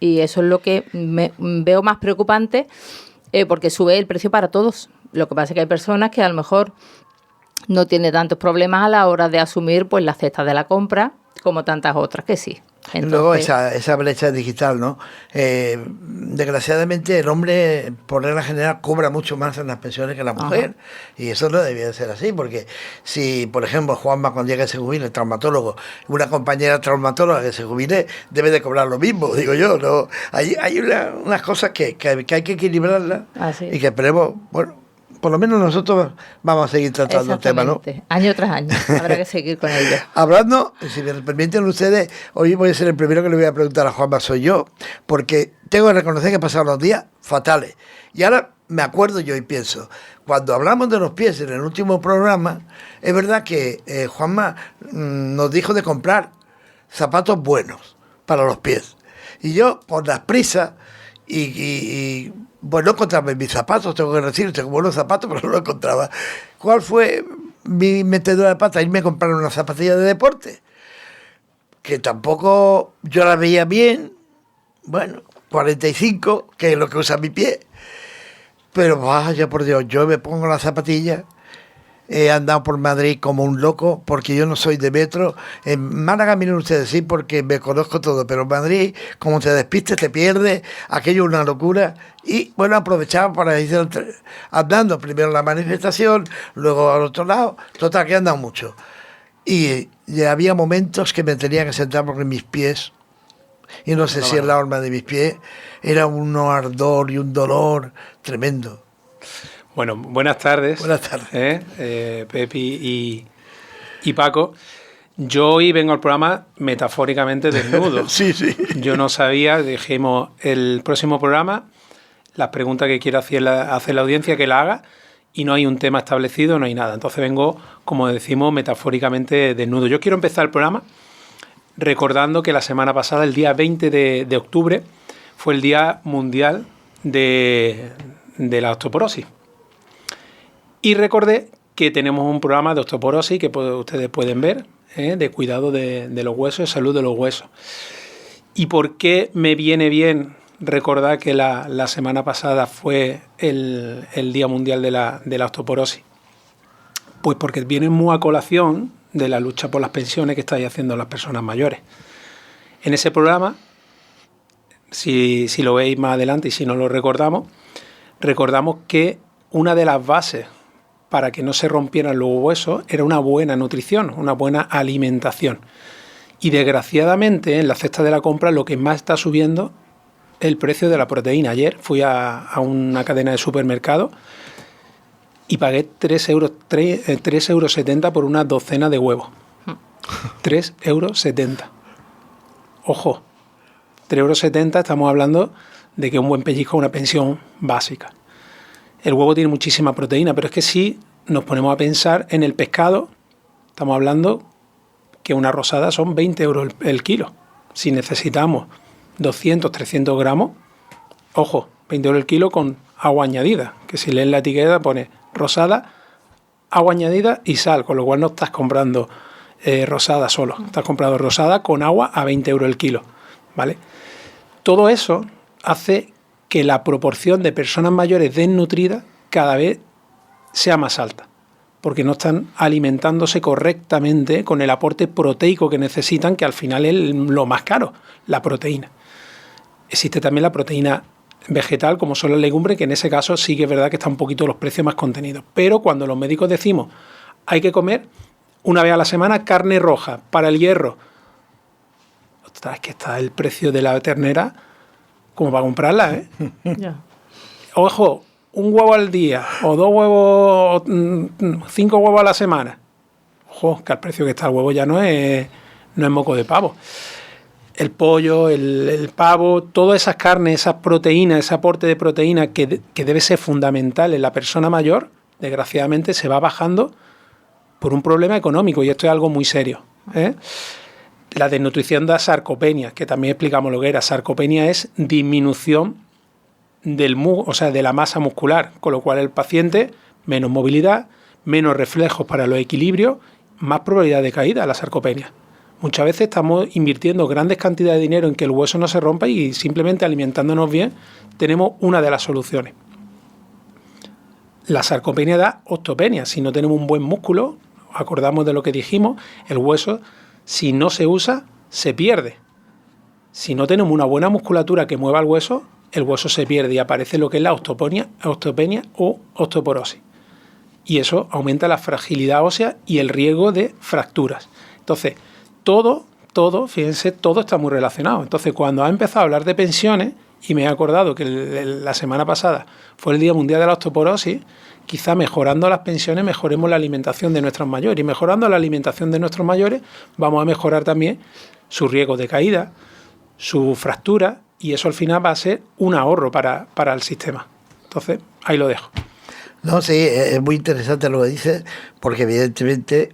Y eso es lo que veo más preocupante, porque sube el precio para todos. Lo que pasa es que hay personas que a lo mejor no tienen tantos problemas a la hora de asumir pues la cesta de la compra, como tantas otras que sí. Entonces, luego esa brecha digital, ¿no? Desgraciadamente el hombre, por regla general, cobra mucho más en las pensiones que la mujer. Y eso no debía de ser así, porque si, por ejemplo, Juanma, cuando llega y se jubile, el traumatólogo, una compañera traumatóloga que se jubile, debe de cobrar lo mismo, digo yo, ¿no? Hay unas cosas que hay que equilibrarlas y que esperemos, bueno, por lo menos nosotros vamos a seguir tratando el tema, ¿no? Año tras año, habrá que seguir con ello. Hablando, si me permiten ustedes, hoy voy a ser el primero que le voy a preguntar a Juanma, soy yo, porque tengo que reconocer que he pasado unos días fatales. Y ahora me acuerdo yo y pienso, cuando hablamos de los pies en el último programa, es verdad que Juanma nos dijo de comprar zapatos buenos para los pies. Y yo, por las prisas, y bueno, no encontraba mis zapatos, tengo que decir, tengo buenos zapatos, pero no lo encontraba. ¿Cuál fue mi metedura de pata? Irme a comprar una zapatilla de deporte, que tampoco yo la veía bien, bueno, 45, que es lo que usa mi pie, pero vaya por Dios, yo me pongo la zapatilla. He andado por Madrid como un loco, porque yo no soy de metro. En Málaga, miren ustedes, sí, porque me conozco todo, pero en Madrid, como te despistes, te pierdes, aquello es una locura. Y bueno, aprovechaba para ir andando, primero en la manifestación, luego al otro lado, total, que he andado mucho. Y había momentos que me tenía que sentar porque mis pies, y no sé si es la horma de mis pies, era un ardor y un dolor tremendo. Bueno, buenas tardes. Buenas tardes. Pepi y Paco. Yo hoy vengo al programa metafóricamente desnudo. Sí. Yo no sabía, dijimos, el próximo programa, las preguntas que quiera hacer la audiencia, que la haga, y no hay un tema establecido, no hay nada. Entonces vengo, como decimos, metafóricamente desnudo. Yo quiero empezar el programa recordando que la semana pasada, el día 20 de octubre, fue el Día Mundial de la Osteoporosis. Y recordé que tenemos un programa de osteoporosis que ustedes pueden ver, de cuidado de los huesos, de salud de los huesos. ¿Y por qué me viene bien recordar que la semana pasada fue el Día Mundial de la Osteoporosis? Pues porque viene muy a colación de la lucha por las pensiones que estáis haciendo las personas mayores. En ese programa, si lo veis más adelante y si no lo recordamos que una de las bases para que no se rompieran los huesos era una buena nutrición, una buena alimentación. Y desgraciadamente en la cesta de la compra lo que más está subiendo es el precio de la proteína. Ayer fui a una cadena de supermercados y pagué 3,70 € por una docena de huevos. 3,70 €. Ojo, 3,70 € estamos hablando de que un buen pellizco es una pensión básica. El huevo tiene muchísima proteína, pero es que si nos ponemos a pensar en el pescado, estamos hablando que una rosada son 20 € el kilo. Si necesitamos 200, 300 gramos, ojo, 20 € el kilo con agua añadida, que si lees la etiqueta pone rosada, agua añadida y sal, con lo cual no estás comprando rosada solo, estás comprando rosada con agua a 20 € el kilo, ¿vale? Todo eso hace que la proporción de personas mayores desnutridas cada vez sea más alta, porque no están alimentándose correctamente con el aporte proteico que necesitan, que al final es lo más caro, la proteína. Existe también la proteína vegetal, como son las legumbres, que en ese caso sí que es verdad que están un poquito los precios más contenidos. Pero cuando los médicos decimos hay que comer una vez a la semana carne roja para el hierro, ostras, es que está el precio de la ternera como para comprarla, ¿eh? Ya. Ojo, un huevo al día, o 2 huevos, 5 huevos a la semana. Ojo, que al precio que está el huevo ya no es moco de pavo. El pollo, el pavo, todas esas carnes, esas proteínas, ese aporte de proteína que debe ser fundamental en la persona mayor, desgraciadamente se va bajando por un problema económico, y esto es algo muy serio, ¿eh? La desnutrición da sarcopenia, que también explicamos lo que era. Sarcopenia es disminución de la masa muscular, con lo cual el paciente, menos movilidad, menos reflejos para los equilibrios, más probabilidad de caída, la sarcopenia, Muchas veces estamos invirtiendo grandes cantidades de dinero en que el hueso no se rompa y simplemente alimentándonos bien tenemos una de las soluciones. La sarcopenia da osteopenia. Si no tenemos un buen músculo, acordamos de lo que dijimos, el hueso, si no se usa, se pierde. Si no tenemos una buena musculatura que mueva el hueso se pierde y aparece lo que es la osteopenia o osteoporosis. Y eso aumenta la fragilidad ósea y el riesgo de fracturas. Entonces, todo, fíjense, todo está muy relacionado. Entonces, cuando ha empezado a hablar de pensiones, y me he acordado que la semana pasada fue el Día Mundial de la Osteoporosis, quizá mejorando las pensiones mejoremos la alimentación de nuestros mayores. Y mejorando la alimentación de nuestros mayores vamos a mejorar también su riesgo de caída, su fractura, y eso al final va a ser un ahorro para el sistema. Entonces, ahí lo dejo. No, sí, es muy interesante lo que dices, porque evidentemente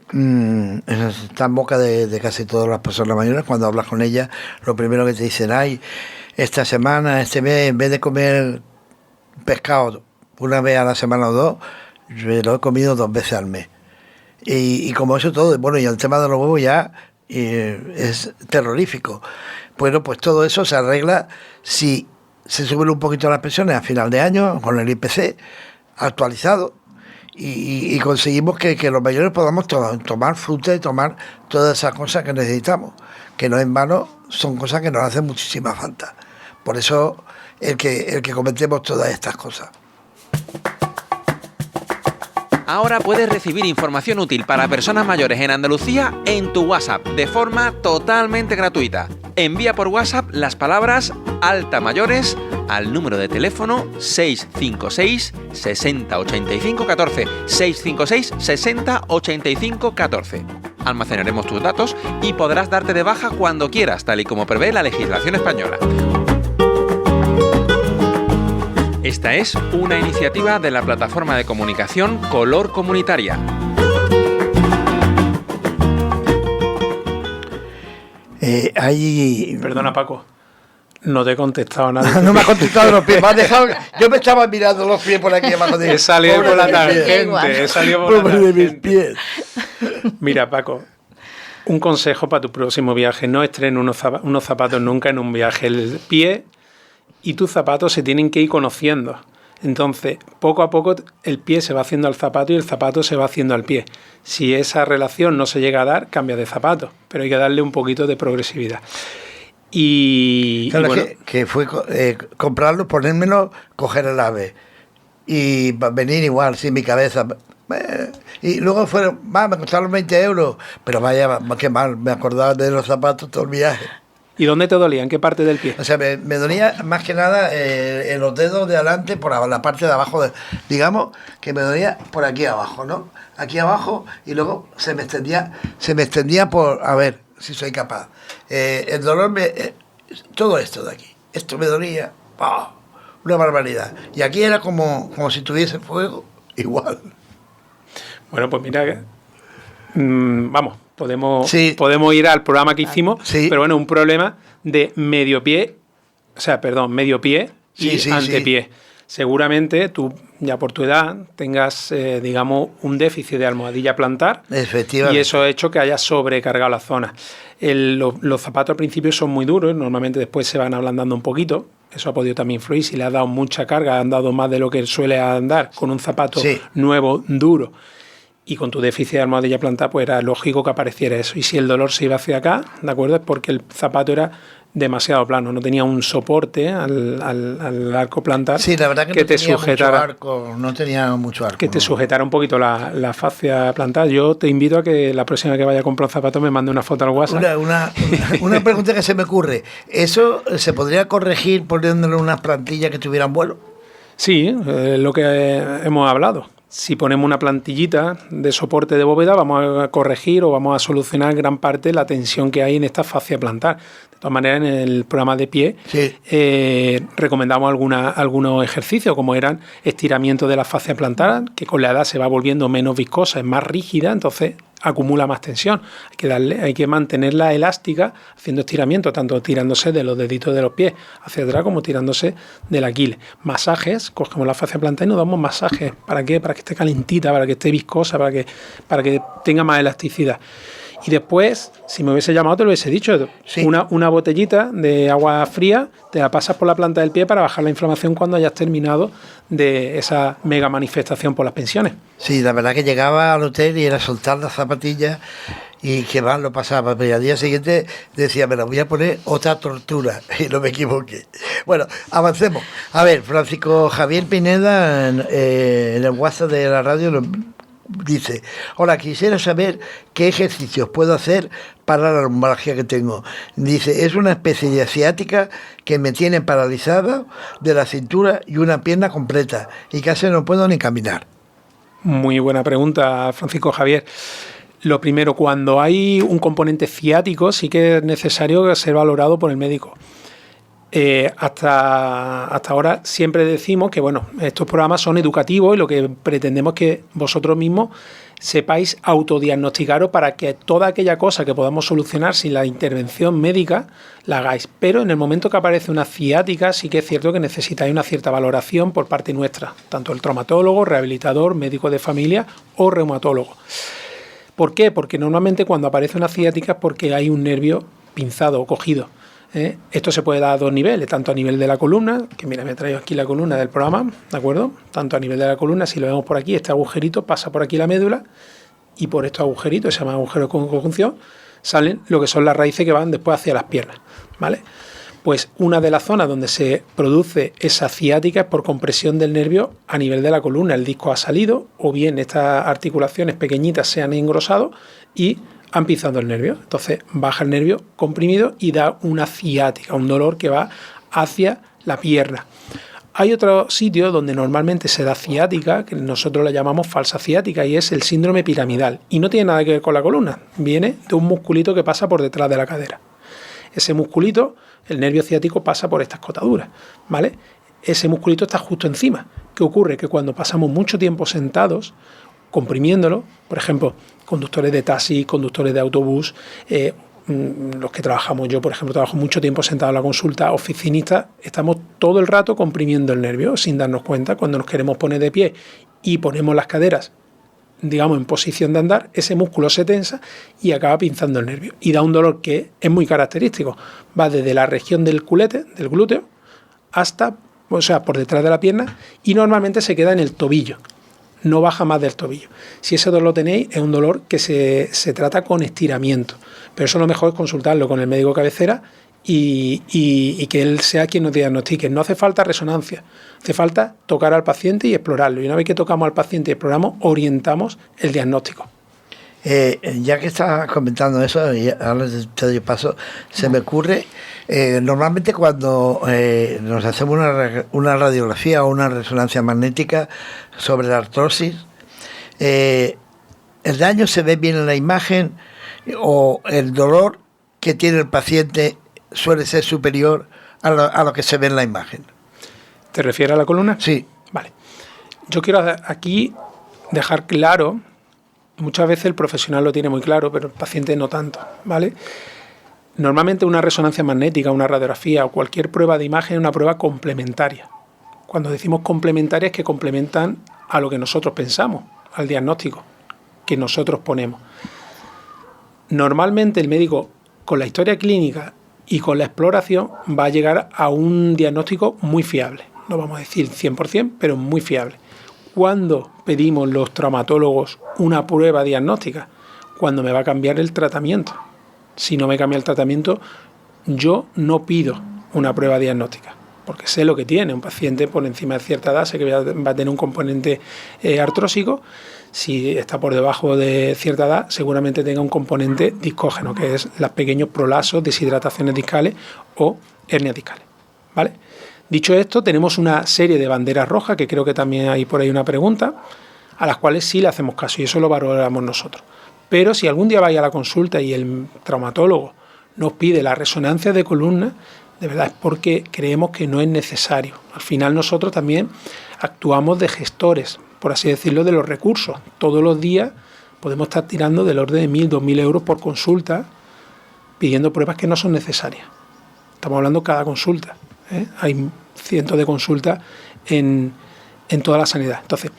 está en boca de casi todas las personas mayores. Cuando hablas con ellas, lo primero que te dicen, esta semana, este mes, en vez de comer pescado una vez a la semana o dos, yo lo he comido 2 veces al mes. Y como eso todo, bueno, y el tema de los huevos ya es terrorífico. Bueno, pues todo eso se arregla si se suben un poquito las pensiones a final de año con el IPC actualizado y conseguimos que los mayores podamos tomar fruta y tomar todas esas cosas que necesitamos, que no en vano son cosas que nos hacen muchísima falta. Por eso el que comentemos todas estas cosas. Ahora puedes recibir información útil para personas mayores en Andalucía en tu WhatsApp de forma totalmente gratuita. Envía por WhatsApp las palabras Alta Mayores al número de teléfono 656 60 85 14, 656 60 85 14. Almacenaremos tus datos y podrás darte de baja cuando quieras, tal y como prevé la legislación española. Esta es una iniciativa de la plataforma de comunicación Color Comunitaria. Perdona, Paco. No te he contestado nada. No me ha contestado los pies. Me ha dejado, yo me estaba mirando los pies por aquí abajo. He salido por la tangente. He salido por de mis pies. Mira, Paco, un consejo para tu próximo viaje. No estrenes unos zapatos nunca en un viaje. El pie y tus zapatos se tienen que ir conociendo. Entonces, poco a poco el pie se va haciendo al zapato y el zapato se va haciendo al pie. Si esa relación no se llega a dar, cambia de zapato. Pero hay que darle un poquito de progresividad. Y claro, bueno, que fue comprarlo, ponérmelo, coger el ave y venir igual, sin mi cabeza. Y luego fueron, me costaron 20 euros, pero vaya, qué mal, me acordaba de los zapatos todo el viaje. ¿Y dónde te dolía? ¿En qué parte del pie? O sea, me dolía más que nada en los dedos de adelante, por la parte de abajo, digamos que me dolía por aquí abajo, ¿no? Aquí abajo, y luego se me extendía por, a ver si soy capaz. El dolor todo esto de aquí, esto me dolía, una barbaridad. Y aquí era como si tuviese fuego, igual. Bueno, pues mira, vamos, podemos ir al programa que hicimos, sí. Pero bueno, un problema de medio pie y antepié. Sí. Seguramente tú, ya por tu edad, tengas, digamos, un déficit de almohadilla plantar. Efectivamente. Y eso ha hecho que haya sobrecargado la zona. Los zapatos al principio son muy duros, normalmente después se van ablandando un poquito. Eso ha podido también influir. Si le has dado mucha carga, han dado más de lo que suele andar con un zapato nuevo, duro. Y con tu déficit de almohadilla plantar, pues era lógico que apareciera eso. Y si el dolor se iba hacia acá, ¿de acuerdo? Es porque el zapato era demasiado plano, no tenía un soporte al arco plantar. Sí, la verdad que no te tenía sujetara, mucho arco, no tenía mucho arco. Que te sujetara un poquito la fascia plantar. Yo te invito a que la próxima vez que vaya a comprar un zapato me mande una foto al WhatsApp. Una pregunta que se me ocurre. ¿Eso se podría corregir poniéndole unas plantillas que tuvieran vuelo? Sí, lo que hemos hablado. Si ponemos una plantillita de soporte de bóveda, vamos a corregir o vamos a solucionar gran parte de la tensión que hay en esta fascia plantar. De todas maneras, en el programa de pie recomendamos algunos ejercicios, como eran estiramiento de la fascia plantar, que con la edad se va volviendo menos viscosa, es más rígida, entonces acumula más tensión. Hay que mantenerla elástica haciendo estiramiento, tanto tirándose de los deditos de los pies hacia atrás como tirándose del Aquiles. Masajes, cogemos la fascia plantar y nos damos masajes. ¿Para qué? Para que esté calentita, para que esté viscosa, para que tenga más elasticidad. Y después, si me hubiese llamado, te lo hubiese dicho. Sí. Una botellita de agua fría, te la pasas por la planta del pie para bajar la inflamación cuando hayas terminado de esa mega manifestación por las pensiones. Sí, la verdad que llegaba al hotel y era soltar las zapatillas y que mal lo pasaba. Pero al día siguiente decía, me la voy a poner otra tortura. Y no me equivoqué. Bueno, avancemos. A ver, Francisco Javier Pineda en el WhatsApp de la radio dice: hola, quisiera saber qué ejercicios puedo hacer para la lumbalgia que tengo. Dice, es una especie de asiática que me tiene paralizada de la cintura y una pierna completa y casi no puedo ni caminar. Muy buena pregunta, Francisco Javier. Lo primero, cuando hay un componente ciático, sí que es necesario ser valorado por el médico. Hasta ahora siempre decimos que bueno, estos programas son educativos y lo que pretendemos es que vosotros mismos sepáis autodiagnosticaros para que toda aquella cosa que podamos solucionar sin la intervención médica la hagáis. Pero en el momento que aparece una ciática sí que es cierto que necesitáis una cierta valoración por parte nuestra, tanto el traumatólogo, rehabilitador, médico de familia o reumatólogo. ¿Por qué? Porque normalmente cuando aparece una ciática es porque hay un nervio pinzado o cogido. Esto se puede dar a dos niveles, tanto a nivel de la columna, que mira, me he traído aquí la columna del programa, ¿de acuerdo? Tanto a nivel de la columna, si lo vemos por aquí, este agujerito pasa por aquí la médula y por estos agujeritos, se llama agujero de conjunción, salen lo que son las raíces que van después hacia las piernas, ¿vale? Pues una de las zonas donde se produce esa ciática es por compresión del nervio a nivel de la columna. El disco ha salido o bien estas articulaciones pequeñitas se han engrosado y han pisado el nervio. Entonces baja el nervio comprimido y da una ciática, un dolor que va hacia la pierna. Hay otro sitio donde normalmente se da ciática, que nosotros la llamamos falsa ciática, y es el síndrome piramidal. Y no tiene nada que ver con la columna, viene de un musculito que pasa por detrás de la cadera. Ese musculito, el nervio ciático, pasa por estas cotaduras, ¿vale? Ese musculito está justo encima. ¿Qué ocurre? Que cuando pasamos mucho tiempo sentados, comprimiéndolo, por ejemplo, conductores de taxi, conductores de autobús, los que trabajamos, yo por ejemplo trabajo mucho tiempo sentado en la consulta, oficinistas, estamos todo el rato comprimiendo el nervio sin darnos cuenta. Cuando nos queremos poner de pie y ponemos las caderas, digamos, en posición de andar, ese músculo se tensa y acaba pinzando el nervio y da un dolor que es muy característico. Va desde la región del culete, del glúteo, hasta, o sea, por detrás de la pierna, y normalmente se queda en el tobillo. No baja más del tobillo. Si ese dolor lo tenéis, es un dolor que se trata con estiramiento. Pero eso lo mejor es consultarlo con el médico cabecera y que él sea quien nos diagnostique. No hace falta resonancia, hace falta tocar al paciente y explorarlo. Y una vez que tocamos al paciente y exploramos, orientamos el diagnóstico. Ya que estás comentando eso, y ahora te doy paso, se me ocurre, normalmente cuando nos hacemos una radiografía o una resonancia magnética sobre la artrosis, el daño se ve bien en la imagen o el dolor que tiene el paciente suele ser superior a lo que se ve en la imagen. ¿Te refieres a la columna? Sí. Vale. Yo quiero aquí dejar claro, muchas veces el profesional lo tiene muy claro, pero el paciente no tanto, ¿vale? Normalmente una resonancia magnética, una radiografía o cualquier prueba de imagen es una prueba complementaria. Cuando decimos complementaria es que complementan a lo que nosotros pensamos, al diagnóstico que nosotros ponemos. Normalmente el médico, con la historia clínica y con la exploración, va a llegar a un diagnóstico muy fiable. No vamos a decir 100%, pero muy fiable. ¿Cuándo pedimos los traumatólogos una prueba diagnóstica? Cuando me va a cambiar el tratamiento. Si no me cambia el tratamiento, yo no pido una prueba diagnóstica, porque sé lo que tiene. Un paciente por encima de cierta edad sé que va a tener un componente artrósico. Si está por debajo de cierta edad, seguramente tenga un componente discógeno, que es los pequeños prolasos, deshidrataciones discales o hernias discales, ¿vale? Dicho esto, tenemos una serie de banderas rojas, que creo que también hay por ahí una pregunta, a las cuales sí le hacemos caso y eso lo valoramos nosotros. Pero si algún día vais a la consulta y el traumatólogo nos pide la resonancia de columna, de verdad es porque creemos que no es necesario. Al final nosotros también actuamos de gestores, por así decirlo, de los recursos. Todos los días podemos estar tirando del orden de 1.000, 2.000 euros por consulta, pidiendo pruebas que no son necesarias. Estamos hablando cada consulta, ¿eh? Hay cientos de consultas en toda la sanidad. Entonces,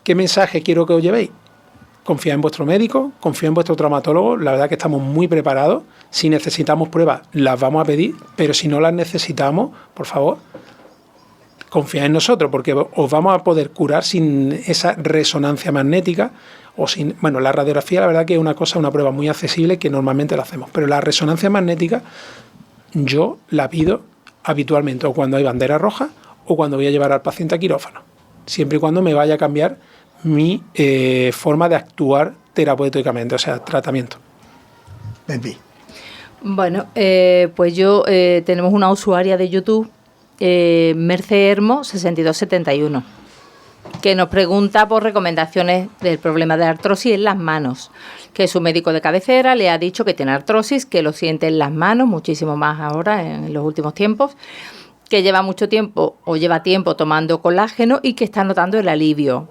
¿qué mensaje quiero que os llevéis? confiad en vuestro médico, confiad en vuestro traumatólogo, la verdad que estamos muy preparados. Si necesitamos pruebas, las vamos a pedir, pero si no las necesitamos, por favor, confiad en nosotros, porque os vamos a poder curar sin esa resonancia magnética o sin... Bueno, la radiografía, la verdad que es una prueba muy accesible que normalmente la hacemos, pero la resonancia magnética yo la pido habitualmente, o cuando hay bandera roja, o cuando voy a llevar al paciente a quirófano, siempre y cuando me vaya a cambiar mi forma de actuar terapéuticamente, o sea, tratamiento. Baby. Bueno, pues yo tenemos una usuaria de YouTube, Merce Hermo 6271, que nos pregunta por recomendaciones del problema de artrosis en las manos, que su médico de cabecera le ha dicho que tiene artrosis, que lo siente en las manos, muchísimo más ahora en los últimos tiempos, que lleva mucho tiempo o lleva tiempo tomando colágeno y que está notando el alivio.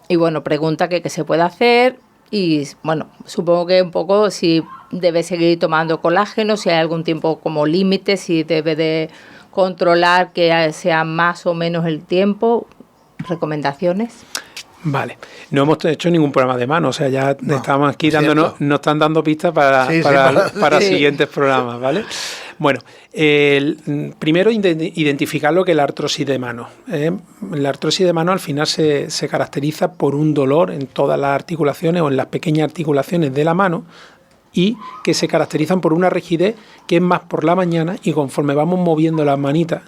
Y bueno, pregunta que qué se puede hacer y bueno, supongo que un poco si debe seguir tomando colágeno, si hay algún tiempo como límite, si debe de controlar que sea más o menos el tiempo. ¿Recomendaciones? Vale, no hemos hecho ningún programa de mano, o sea, ya estamos aquí dándonos, nos están dando pistas para sí. siguientes programas, ¿vale? Bueno, primero identificar lo que es la artrosis de mano. La artrosis de mano al final se caracteriza por un dolor en todas las articulaciones o en las pequeñas articulaciones de la mano y que se caracterizan por una rigidez que es más por la mañana y conforme vamos moviendo las manitas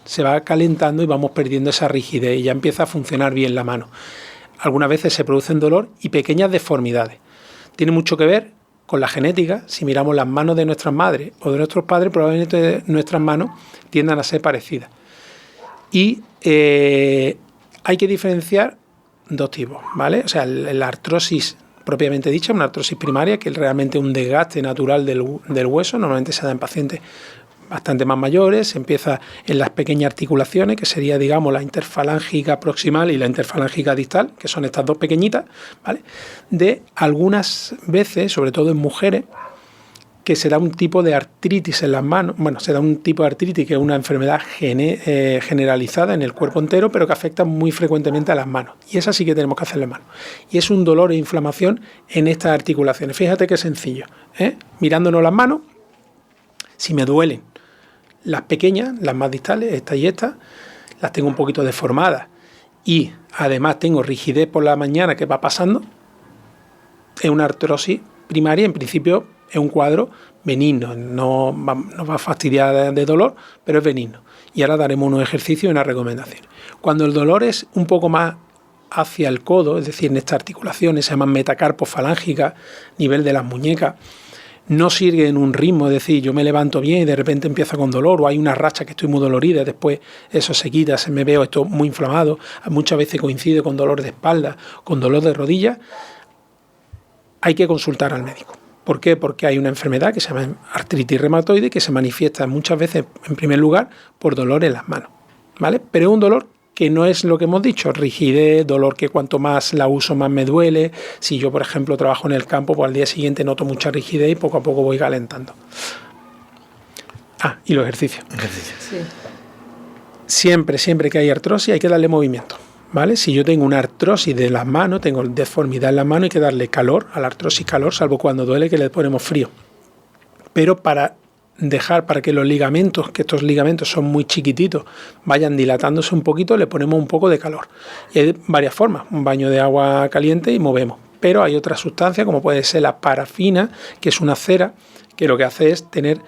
se va calentando y vamos perdiendo esa rigidez y ya empieza a funcionar bien la mano. Algunas veces se producen dolor y pequeñas deformidades. Tiene mucho que ver con la genética. Si miramos las manos de nuestras madres o de nuestros padres, probablemente nuestras manos tiendan a ser parecidas. Y hay que diferenciar dos tipos, ¿vale? O sea, la artrosis propiamente dicha, una artrosis primaria, que es realmente un desgaste natural del hueso, normalmente se da en pacientes bastante más mayores, se empieza en las pequeñas articulaciones, que sería, digamos, la interfalángica proximal y la interfalángica distal, que son estas dos pequeñitas, ¿vale? De algunas veces, sobre todo en mujeres, que se da un tipo de artritis en las manos, bueno, se da un tipo de artritis que es una enfermedad generalizada en el cuerpo entero, pero que afecta muy frecuentemente a las manos. Y esa sí que tenemos que hacerle mano. Y es un dolor e inflamación en estas articulaciones. Fíjate qué sencillo, mirándonos las manos, si me duelen las pequeñas, las más distales, esta y esta, las tengo un poquito deformadas y además tengo rigidez por la mañana que va pasando, es una artrosis primaria, en principio es un cuadro benigno, no va a fastidiar de dolor, pero es benigno. Y ahora daremos unos ejercicios y unas recomendaciones. Cuando el dolor es un poco más hacia el codo, es decir, en estas articulaciones, se llaman metacarpofalángica, nivel de las muñecas, no sigue en un ritmo, es decir, yo me levanto bien y de repente empiezo con dolor, o hay una racha que estoy muy dolorida, después eso se quita, se me veo esto muy inflamado, muchas veces coincide con dolor de espalda, con dolor de rodilla, hay que consultar al médico. ¿Por qué? Porque hay una enfermedad que se llama artritis reumatoide que se manifiesta muchas veces, en primer lugar, por dolor en las manos, ¿vale? Pero es un dolor que no es lo que hemos dicho, rigidez, dolor que cuanto más la uso más me duele. Si yo, por ejemplo, trabajo en el campo, pues al día siguiente noto mucha rigidez y poco a poco voy calentando. Y los ejercicios. Sí. Siempre que hay artrosis hay que darle movimiento, ¿vale? Si yo tengo una artrosis de las manos, tengo deformidad en las manos, hay que darle calor, a la artrosis calor, salvo cuando duele que le ponemos frío. Pero para que los ligamentos, que estos ligamentos son muy chiquititos, vayan dilatándose un poquito, le ponemos un poco de calor. Y hay varias formas, un baño de agua caliente y movemos. Pero hay otra sustancia, como puede ser la parafina, que es una cera, que lo que hace es tener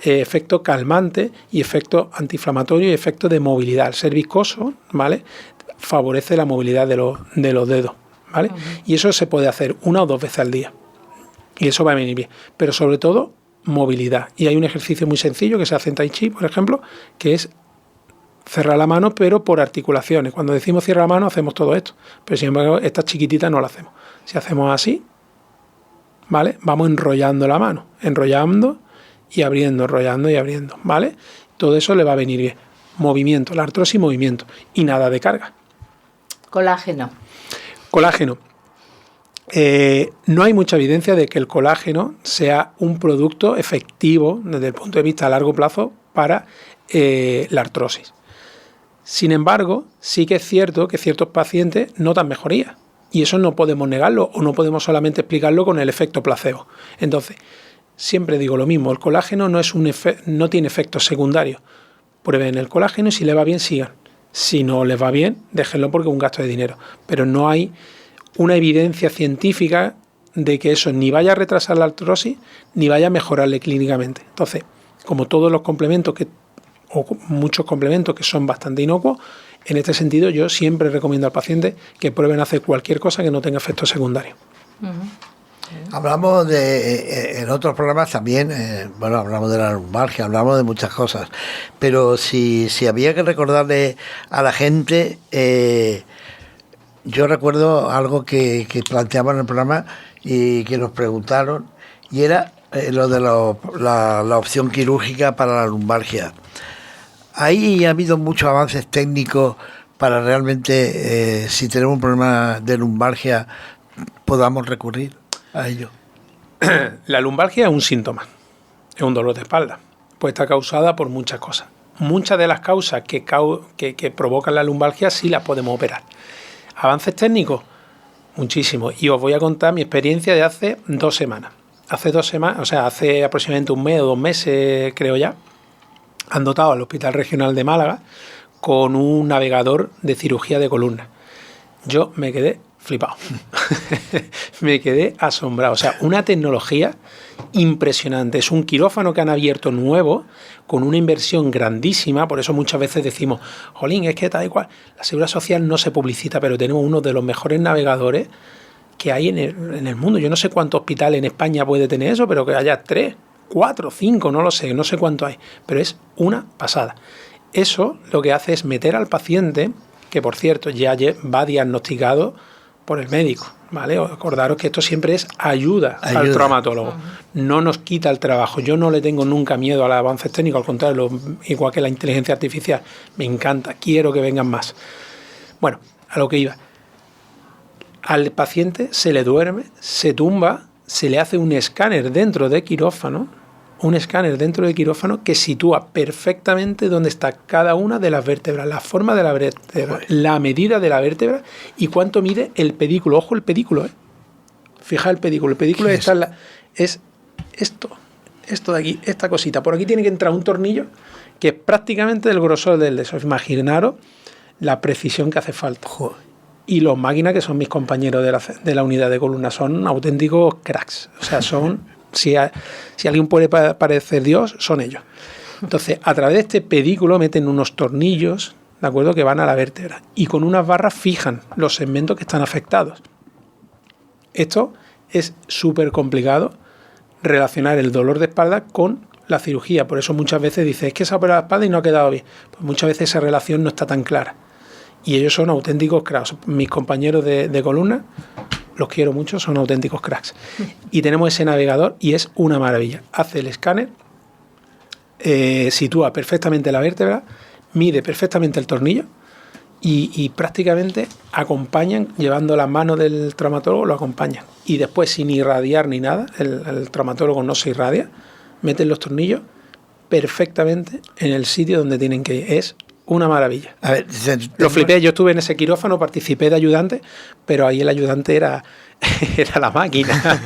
efecto calmante y efecto antiinflamatorio y efecto de movilidad. Al ser viscoso, ¿vale?, favorece la movilidad de los dedos, ¿vale? Uh-huh. Y eso se puede hacer 1 o 2 veces al día. Y eso va a venir bien. Pero sobre todo, movilidad. Y hay un ejercicio muy sencillo que se hace en Tai Chi, por ejemplo, que es cerrar la mano, pero por articulaciones. Cuando decimos cierra la mano, hacemos todo esto. Pero sin embargo, esta chiquitita no la hacemos. Si hacemos así, ¿vale?, vamos enrollando la mano. Enrollando y abriendo, enrollando y abriendo, ¿vale? Todo eso le va a venir bien. Movimiento, la artrosis, movimiento. Y nada de carga. Colágeno. No hay mucha evidencia de que el colágeno sea un producto efectivo desde el punto de vista a largo plazo para la artrosis. Sin embargo, sí que es cierto que ciertos pacientes notan mejoría. Y eso no podemos negarlo o no podemos solamente explicarlo con el efecto placebo. Entonces, siempre digo lo mismo, el colágeno no tiene efectos secundarios. Prueben el colágeno y si les va bien, sigan. Si no les va bien, déjenlo porque es un gasto de dinero. Pero no hay una evidencia científica de que eso ni vaya a retrasar la artrosis ni vaya a mejorarle clínicamente. Entonces, como todos los complementos o muchos complementos que son bastante inocuos, en este sentido yo siempre recomiendo al paciente que prueben hacer cualquier cosa que no tenga efectos secundarios. Hablamos en otros programas también, hablamos de la lumbalgia, hablamos de muchas cosas, pero si había que recordarle a la gente, yo recuerdo algo que planteamos en el programa y que nos preguntaron, y era lo de la opción quirúrgica para la lumbalgia. Ahí ha habido muchos avances técnicos para realmente, si tenemos un problema de lumbalgia, podamos recurrir a ello. La lumbalgia es un síntoma, es un dolor de espalda. Puede estar causada por muchas cosas. Muchas de las causas que provocan la lumbalgia sí las podemos operar. ¿Avances técnicos? Muchísimos. Y os voy a contar mi experiencia de hace 2 semanas. Hace 2 semanas, o sea, hace aproximadamente 1 mes o 2 meses, creo ya, han dotado al Hospital Regional de Málaga con un navegador de cirugía de columna. Yo me quedé flipado. Me quedé asombrado. O sea, una tecnología impresionante. Es un quirófano que han abierto nuevo, con una inversión grandísima. Por eso muchas veces decimos, jolín, es que tal y cual. La Seguridad Social no se publicita, pero tenemos uno de los mejores navegadores que hay en el mundo. Yo no sé cuántos hospitales en España puede tener eso, pero que haya 3, 4, 5, no lo sé, no sé cuánto hay. Pero es una pasada. Eso lo que hace es meter al paciente, que por cierto ya va diagnosticado por el médico, ¿vale? Acordaros que esto siempre es ayuda al traumatólogo. No nos quita el trabajo. Yo no le tengo nunca miedo a los avances técnicos, al contrario, igual que la inteligencia artificial. Me encanta, quiero que vengan más. Bueno, a lo que iba. Al paciente se le duerme, se tumba, se le hace un escáner dentro de quirófano, que sitúa perfectamente dónde está cada una de las vértebras, la forma de la vértebra, la medida de la vértebra y cuánto mide el pedículo. Ojo el pedículo, ¿eh? Fija el pedículo. El pedículo es esto de aquí, esta cosita. Por aquí tiene que entrar un tornillo que es prácticamente del grosor del dedo. Imaginaros la precisión que hace falta. Y los máquinas, que son mis compañeros de la unidad de columna, son auténticos cracks. O sea, son... Si alguien puede parecer Dios, son ellos. Entonces, a través de este pedículo meten unos tornillos, ¿de acuerdo?, que van a la vértebra. Y con unas barras fijan los segmentos que están afectados. Esto es súper complicado, relacionar el dolor de espalda con la cirugía. Por eso muchas veces dices, es que se ha operado la espalda y no ha quedado bien. Pues muchas veces esa relación no está tan clara. Y ellos son auténticos cracks. Mis compañeros de columna, los quiero mucho, son auténticos cracks. Y tenemos ese navegador y es una maravilla. Hace el escáner, sitúa perfectamente la vértebra, mide perfectamente el tornillo y prácticamente acompañan, llevando las manos del traumatólogo, lo acompañan. Y después, sin irradiar ni nada, el traumatólogo no se irradia, meten los tornillos perfectamente en el sitio donde tienen que ir. Es una maravilla. A ver, lo flipé, yo estuve en ese quirófano, participé de ayudante, pero ahí el ayudante era la máquina.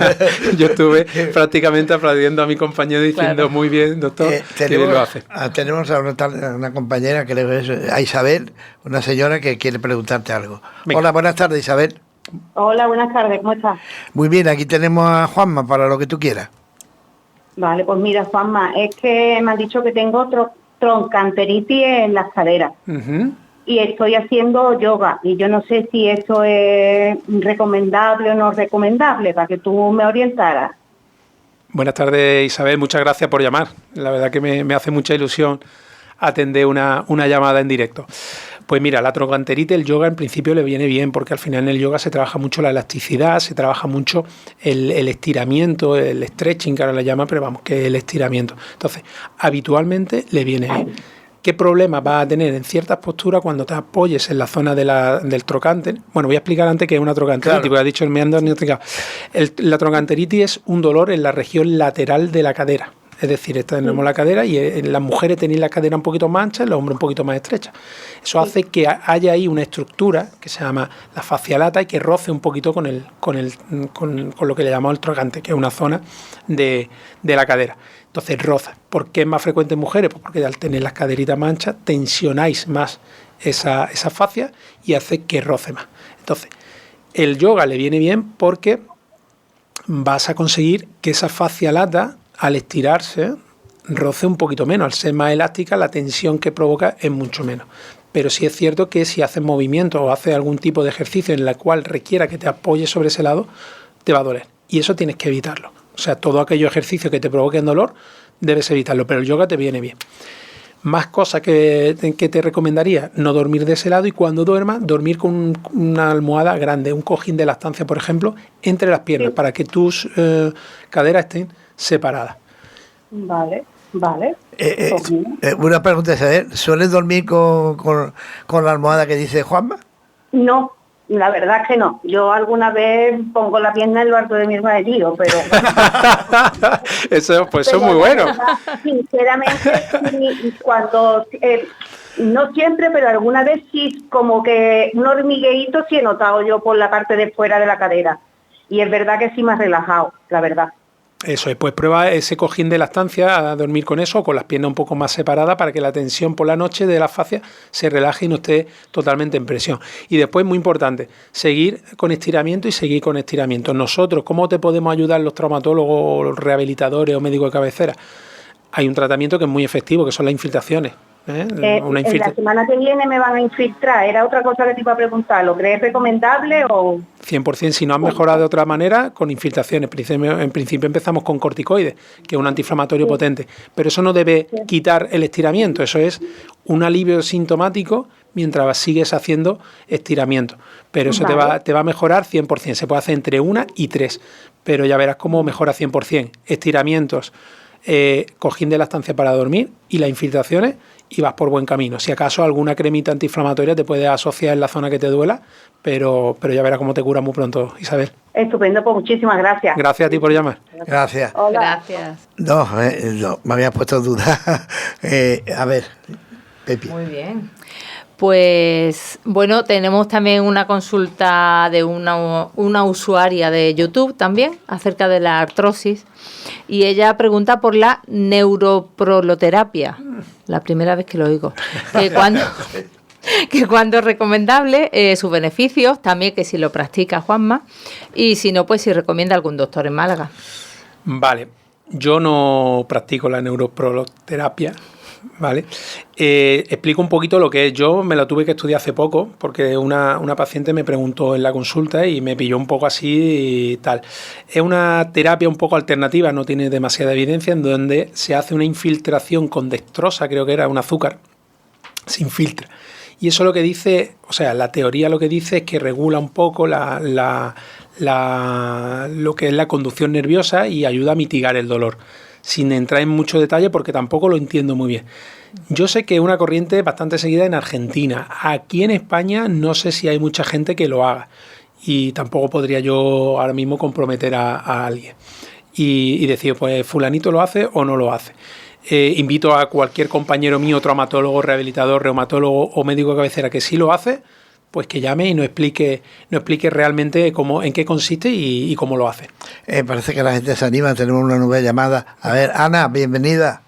Yo estuve prácticamente aplaudiendo a mi compañero diciendo, claro, muy bien, doctor, que lo hace. Tenemos a una compañera, creo que es a Isabel, una señora que quiere preguntarte algo. Venga. Hola, buenas tardes, Isabel. Hola, buenas tardes, ¿cómo estás? Muy bien, aquí tenemos a Juanma para lo que tú quieras. Vale, pues mira, Juanma, es que me han dicho que tengo troncanteritis en las caderas. Y estoy haciendo yoga y yo no sé si eso es recomendable o no recomendable, para que tú me orientaras. Buenas tardes, Isabel, muchas gracias por llamar. La verdad que me hace mucha ilusión atender una llamada en directo. Pues mira, la troncanteritis, el yoga en principio le viene bien, porque al final en el yoga se trabaja mucho la elasticidad, se trabaja mucho el estiramiento, el stretching, que ahora le llama, pero vamos, que es el estiramiento. Entonces, habitualmente le viene bien. ¿Qué problemas vas a tener en ciertas posturas cuando te apoyes en la zona del trocánter? Bueno, voy a explicar antes qué es una troncanteritis, porque ha dicho me han diagnosticado. La troncanteritis es un dolor en la región lateral de la cadera, Es decir, tenemos la cadera y en las mujeres tenéis la cadera un poquito más ancha, en los hombres un poquito más estrecha. Eso hace que haya ahí una estructura que se llama la fascia lata y que roce un poquito con lo que le llamamos el trocante, que es una zona de la cadera. Entonces roza. ¿Por qué es más frecuente en mujeres? Pues porque al tener las caderitas más anchas tensionáis más esa fascia y hace que roce más. Entonces, el yoga le viene bien porque vas a conseguir que esa fascia lata, al estirarse, roce un poquito menos. Al ser más elástica, la tensión que provoca es mucho menos. Pero sí es cierto que si haces movimiento o haces algún tipo de ejercicio en el cual requiera que te apoyes sobre ese lado, te va a doler. Y eso tienes que evitarlo. O sea, todo aquello ejercicio que te provoquen dolor, debes evitarlo. Pero el yoga te viene bien. Más cosas que te recomendaría, no dormir de ese lado y cuando duermas, dormir con una almohada grande, un cojín de lactancia, por ejemplo, entre las piernas, para que tus caderas estén separadas. Vale. Una pregunta es, ¿sueles dormir con la almohada que dice Juanma? No, la verdad es que no. Yo alguna vez pongo la pierna en lo alto de mi armario, pero... Eso es muy bueno. Sinceramente, cuando... no siempre, pero alguna vez sí, como que un hormigueíto sí he notado yo por la parte de fuera de la cadera. Y es verdad que sí me ha relajado, la verdad. Eso es, pues prueba ese cojín de lactancia a dormir con eso, con las piernas un poco más separadas para que la tensión por la noche de la fascia se relaje y no esté totalmente en presión. Y después, muy importante, seguir con estiramiento y seguir con estiramiento. Nosotros, ¿cómo te podemos ayudar los traumatólogos, los rehabilitadores o médicos de cabecera? Hay un tratamiento que es muy efectivo, que son las infiltraciones. La semana que viene me van a infiltrar. Era otra cosa que te iba a preguntar. ¿Lo crees recomendable o...? 100%, si no has mejorado de otra manera, con infiltraciones. En principio empezamos con corticoides, que es un antiinflamatorio potente. Pero eso no debe quitar el estiramiento. Eso es un alivio sintomático mientras sigues haciendo estiramiento. Pero eso te va a mejorar 100%. Se puede hacer entre 1 y 3. Pero ya verás cómo mejora 100%. Estiramientos, cojín de lactancia para dormir y las infiltraciones, y vas por buen camino. Si acaso alguna cremita antiinflamatoria te puede asociar en la zona que te duela, pero ya verás cómo te cura muy pronto, Isabel. Estupendo, pues muchísimas gracias. Gracias a ti por llamar. Gracias. Hola. Gracias. No, me había puesto duda. A ver, Pepi. Muy bien. Pues bueno, tenemos también una consulta de una usuaria de YouTube también acerca de la artrosis y ella pregunta por la neuroproloterapia, la primera vez que lo oigo, que cuando es recomendable, sus beneficios, también que si lo practica Juanma y si no, pues si recomienda algún doctor en Málaga. Vale, yo no practico la neuroproloterapia. ¿Vale? Explico un poquito lo que es. Yo me lo tuve que estudiar hace poco porque una paciente me preguntó en la consulta y me pilló un poco así y tal. Es una terapia un poco alternativa, no tiene demasiada evidencia, en donde se hace una infiltración con dextrosa, creo que era un azúcar, se infiltra. Y eso lo que dice, o sea, la teoría lo que dice es que regula un poco lo que es la conducción nerviosa y ayuda a mitigar el dolor, sin entrar en mucho detalle porque tampoco lo entiendo muy bien. Yo sé que es una corriente bastante seguida en Argentina. Aquí en España no sé si hay mucha gente que lo haga y tampoco podría yo ahora mismo comprometer a alguien y decir, pues fulanito lo hace o no lo hace. Invito a cualquier compañero mío, traumatólogo, rehabilitador, reumatólogo o médico de cabecera que sí lo hace, pues que llame y nos explique realmente en qué consiste y cómo lo hace. Parece que la gente se anima, tenemos una nueva llamada. A ver, Ana, bienvenida.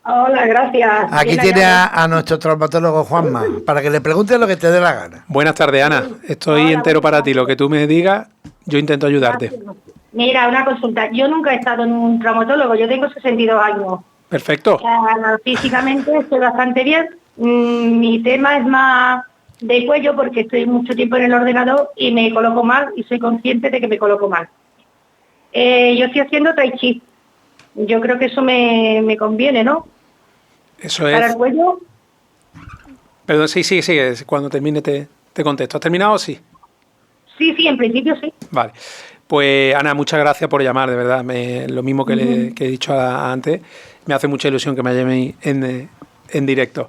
Hola, gracias. Aquí tiene a nuestro traumatólogo Juanma, para que le pregunte lo que te dé la gana. Buenas tardes, Ana. Estoy entero para ti. Lo que tú me digas, yo intento ayudarte. Mira, una consulta. Yo nunca he estado en un traumatólogo, yo tengo 62 años. Perfecto. Físicamente estoy bastante bien. Mi tema es más de cuello porque estoy mucho tiempo en el ordenador y me coloco mal y soy consciente de que me coloco mal. Yo estoy haciendo tai chi. Yo creo que eso me conviene, ¿no? Eso es. Para el cuello. Perdón, sí. Cuando termine te contesto. ¿Has terminado o sí? Sí, en principio sí. Vale. Pues Ana, muchas gracias por llamar, de verdad. Lo mismo que he dicho antes. Me hace mucha ilusión que me llamen en directo.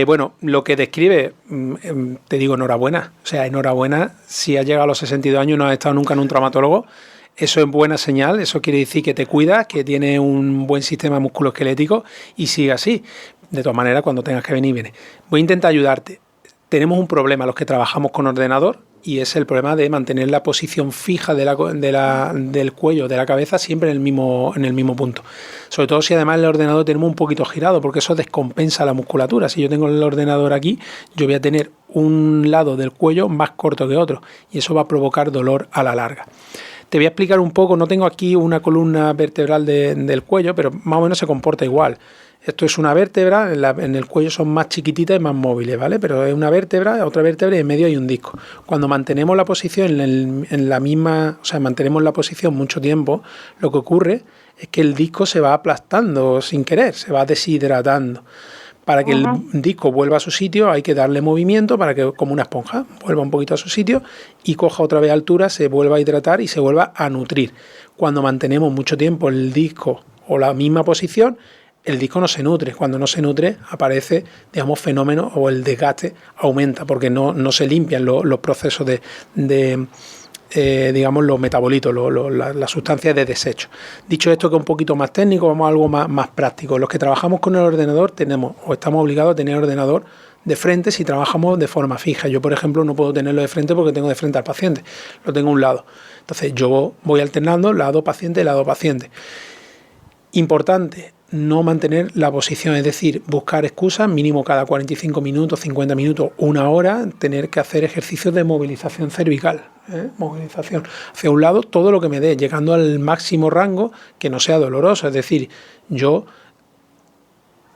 Bueno, lo que describe, te digo enhorabuena. O sea, enhorabuena si has llegado a los 62 años y no has estado nunca en un traumatólogo. Eso es buena señal, eso quiere decir que te cuidas, que tienes un buen sistema musculoesquelético y sigue así. De todas maneras, cuando tengas que venir, viene. Voy a intentar ayudarte. Tenemos un problema los que trabajamos con ordenador y es el problema de mantener la posición fija del cuello, de la cabeza, siempre en el mismo punto. Sobre todo si además el ordenador tenemos un poquito girado, porque eso descompensa la musculatura. Si yo tengo el ordenador aquí, yo voy a tener un lado del cuello más corto que otro y eso va a provocar dolor a la larga. Te voy a explicar un poco, no tengo aquí una columna vertebral del cuello, pero más o menos se comporta igual. Esto es una vértebra, en el cuello son más chiquititas y más móviles, ¿vale? Pero es una vértebra, otra vértebra y en medio hay un disco. Cuando mantenemos la posición en la misma, o sea, mantenemos la posición mucho tiempo, lo que ocurre es que el disco se va aplastando sin querer, se va deshidratando. Para que el disco vuelva a su sitio hay que darle movimiento para que, como una esponja, vuelva un poquito a su sitio y coja otra vez altura, se vuelva a hidratar y se vuelva a nutrir. Cuando mantenemos mucho tiempo el disco o la misma posición, el disco no se nutre. Cuando no se nutre aparece, digamos, fenómeno o el desgaste aumenta porque no se limpian los procesos digamos, los metabolitos, las sustancias de desecho. Dicho esto, que es un poquito más técnico, vamos a algo más práctico. Los que trabajamos con el ordenador tenemos o estamos obligados a tener el ordenador de frente si trabajamos de forma fija. Yo, por ejemplo, no puedo tenerlo de frente porque tengo de frente al paciente, lo tengo a un lado. Entonces yo voy alternando lado paciente, lado paciente. Importante, no mantener la posición, es decir, buscar excusas, mínimo cada 45 minutos, 50 minutos, una hora, tener que hacer ejercicios de movilización cervical, movilización hacia un lado, todo lo que me dé, llegando al máximo rango que no sea doloroso, es decir, yo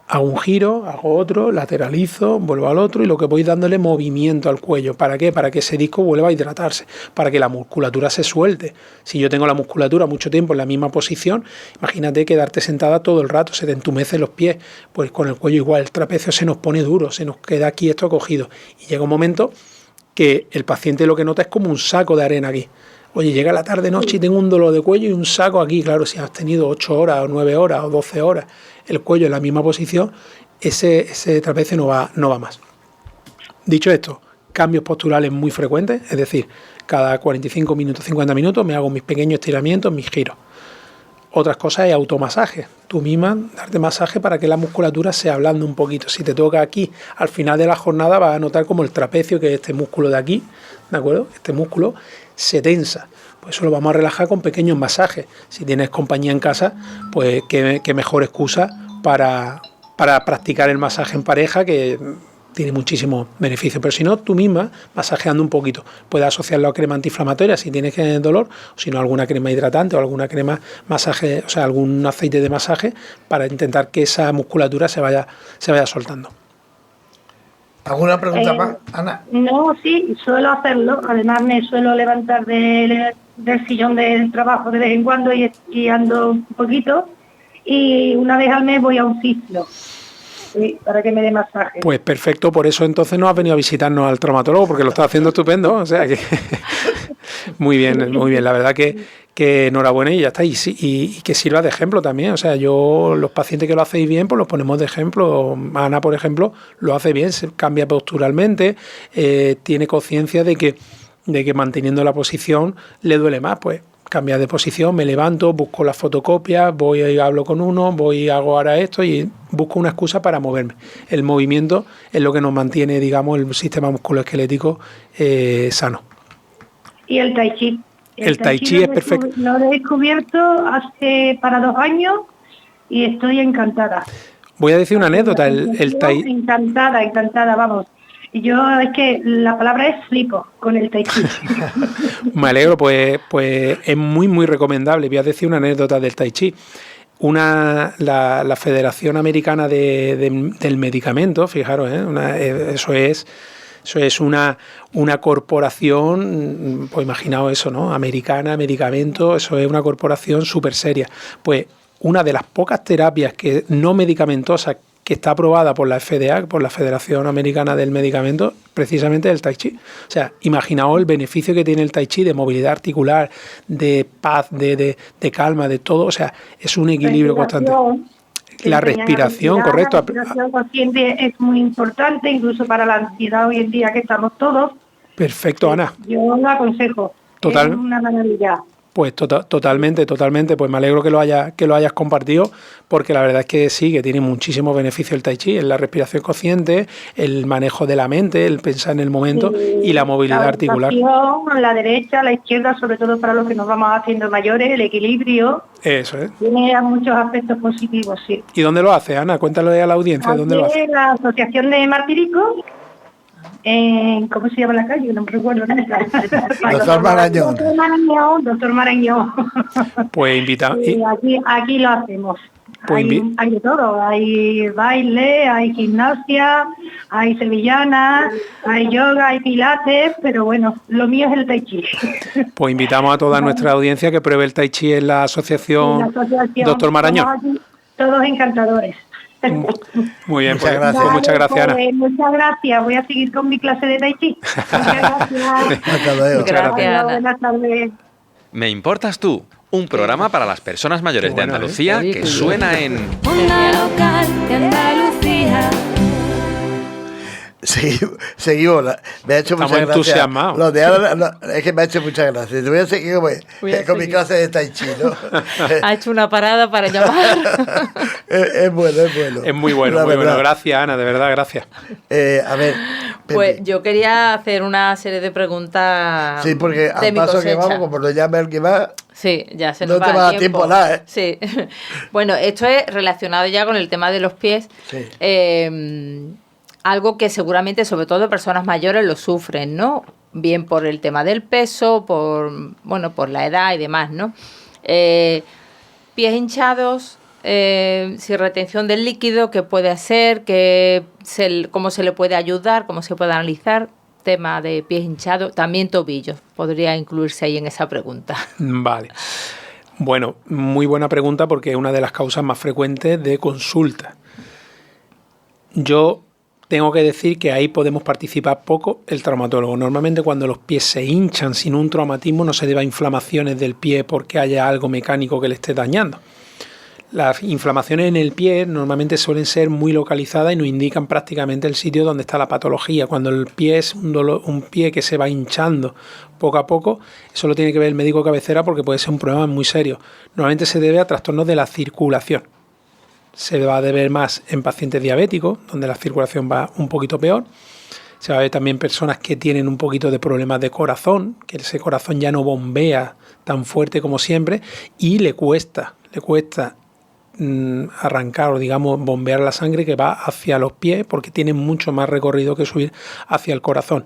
hago un giro, hago otro, lateralizo, vuelvo al otro y lo que voy dándole movimiento al cuello. ¿Para qué? Para que ese disco vuelva a hidratarse, para que la musculatura se suelte. Si yo tengo la musculatura mucho tiempo en la misma posición, imagínate quedarte sentada todo el rato, se te entumecen los pies, pues con el cuello igual, el trapecio se nos pone duro, se nos queda aquí esto cogido y llega un momento que el paciente lo que nota es como un saco de arena aquí. Oye, llega la tarde-noche y tengo un dolor de cuello y un saco aquí. Claro, si has tenido 8 horas o 9 horas o 12 horas el cuello en la misma posición, ese trapecio no va más. Dicho esto, cambios posturales muy frecuentes, es decir, cada 45 minutos, 50 minutos me hago mis pequeños estiramientos, mis giros. Otras cosas es automasaje. Tú misma darte masaje para que la musculatura se ablande un poquito. Si te toca aquí, al final de la jornada vas a notar como el trapecio, que es este músculo de aquí, ¿de acuerdo? Este músculo se tensa. Pues eso lo vamos a relajar con pequeños masajes. Si tienes compañía en casa, pues qué mejor excusa para practicar el masaje en pareja, que tiene muchísimos beneficios. Pero si no, tú misma, masajeando un poquito, puedes asociarlo a crema antiinflamatoria si tienes dolor, o si no, alguna crema hidratante o alguna crema masaje, o sea, algún aceite de masaje para intentar que esa musculatura se vaya soltando. ¿Alguna pregunta más, Ana? No, sí, suelo hacerlo. Además me suelo levantar del sillón del trabajo de vez en cuando y ando un poquito. Y una vez al mes voy a un fisio, sí, para que me dé masaje. Pues perfecto, por eso entonces no has venido a visitarnos al traumatólogo, porque lo estás haciendo estupendo. O sea que muy bien, la verdad que enhorabuena y ya está, y que sirva de ejemplo también. O sea, los pacientes que lo hacéis bien, pues los ponemos de ejemplo. Ana, por ejemplo, lo hace bien, se cambia posturalmente, tiene conciencia de que manteniendo la posición le duele más, pues cambia de posición, me levanto, busco las fotocopias, voy y hablo con uno, hago ahora esto y busco una excusa para moverme. El movimiento es lo que nos mantiene, digamos, el sistema musculoesquelético sano. ¿Y el tai chi? El tai chi es perfecto. Lo he descubierto hace para 2 años y estoy encantada. Voy a decir una anécdota. El tai... Encantada, vamos. Yo es que la palabra es flipo con el tai chi. Me alegro, pues es muy, muy recomendable. Voy a decir una anécdota del tai chi. La Federación Americana del Medicamento, fijaros, eso es una corporación, pues imaginaos eso, ¿no? Americana, medicamento, eso es una corporación súper seria. Pues una de las pocas terapias que no medicamentosas que está aprobada por la FDA, por la Federación Americana del Medicamento, precisamente el Tai Chi. O sea, imaginaos el beneficio que tiene el Tai Chi de movilidad articular, de paz, de calma, de todo. O sea, es un equilibrio constante. La respiración, correcto. La respiración consciente es muy importante, incluso para la ansiedad hoy en día que estamos todos. Perfecto, Ana. Yo lo aconsejo. Total. Es una maravilla. Pues totalmente, pues me alegro que lo hayas compartido, porque la verdad es que sí, que tiene muchísimos beneficios el Tai Chi, en la respiración consciente, el manejo de la mente, el pensar en el momento y la movilidad articular. La derecha, la izquierda, sobre todo para los que nos vamos haciendo mayores, el equilibrio. Eso es. Tiene muchos aspectos positivos, sí. ¿Y dónde lo hace, Ana? Cuéntale a la audiencia, ¿dónde lo hace? En la Asociación de Martirico. ¿Cómo se llama la calle? No me recuerdo. Doctor Marañón. Doctor Marañón. Pues invita. Aquí lo hacemos. Pues hay de todo. Hay baile, hay gimnasia, hay sevillana, hay yoga, hay pilates, pero bueno, lo mío es el Tai Chi. Pues invitamos a toda nuestra audiencia que pruebe el Tai Chi en la asociación Doctor Marañón. Todos encantadores. Muy bien, muchas gracias. Pues muchas gracias, Ana. Muchas gracias. Voy a seguir con mi clase de Tai Chi. Muchas gracias. Hasta luego. Muchas gracias, Ana. Buenas tardes. Me importas tú, un programa para las personas mayores de Andalucía que suena en Onda local de Andalucía. Seguimos. Me ha hecho Estamos muchas gracias. entusiasmados. Lo de ahora, es que me ha hecho muchas gracias. Te voy a seguir con mi clase de Tai Chi, ¿no? Ha hecho una parada para llamar. es bueno. Es muy bueno, La muy bueno. verdad. Gracias, Ana, de verdad, gracias. A ver. Pepe. Pues yo quería hacer una serie de preguntas. Sí, porque de al mi paso que cosecha. vamos, como lo llame el que va, Sí, ya se no nos va te va a el dar tiempo a nada, ¿eh? Sí. Bueno, esto es relacionado ya con el tema de los pies. Sí. Algo que seguramente, sobre todo personas mayores, lo sufren, ¿no? Bien por el tema del peso, por la edad y demás, ¿no? Pies hinchados, sin retención del líquido, ¿qué puede hacer? ¿Cómo se le puede ayudar? ¿Cómo se puede analizar? Tema de pies hinchados, también tobillos, podría incluirse ahí en esa pregunta. Vale. Bueno, muy buena pregunta porque es una de las causas más frecuentes de consulta. Yo tengo que decir que ahí podemos participar poco el traumatólogo. Normalmente cuando los pies se hinchan sin un traumatismo no se debe a inflamaciones del pie porque haya algo mecánico que le esté dañando. Las inflamaciones en el pie normalmente suelen ser muy localizadas y nos indican prácticamente el sitio donde está la patología. Cuando el pie es un pie que se va hinchando poco a poco, eso lo tiene que ver el médico de cabecera porque puede ser un problema muy serio. Normalmente se debe a trastornos de la circulación. Se va a ver más en pacientes diabéticos, donde la circulación va un poquito peor. Se va a ver también personas que tienen un poquito de problemas de corazón, que ese corazón ya no bombea tan fuerte como siempre y le cuesta arrancar o digamos bombear la sangre que va hacia los pies porque tiene mucho más recorrido que subir hacia el corazón.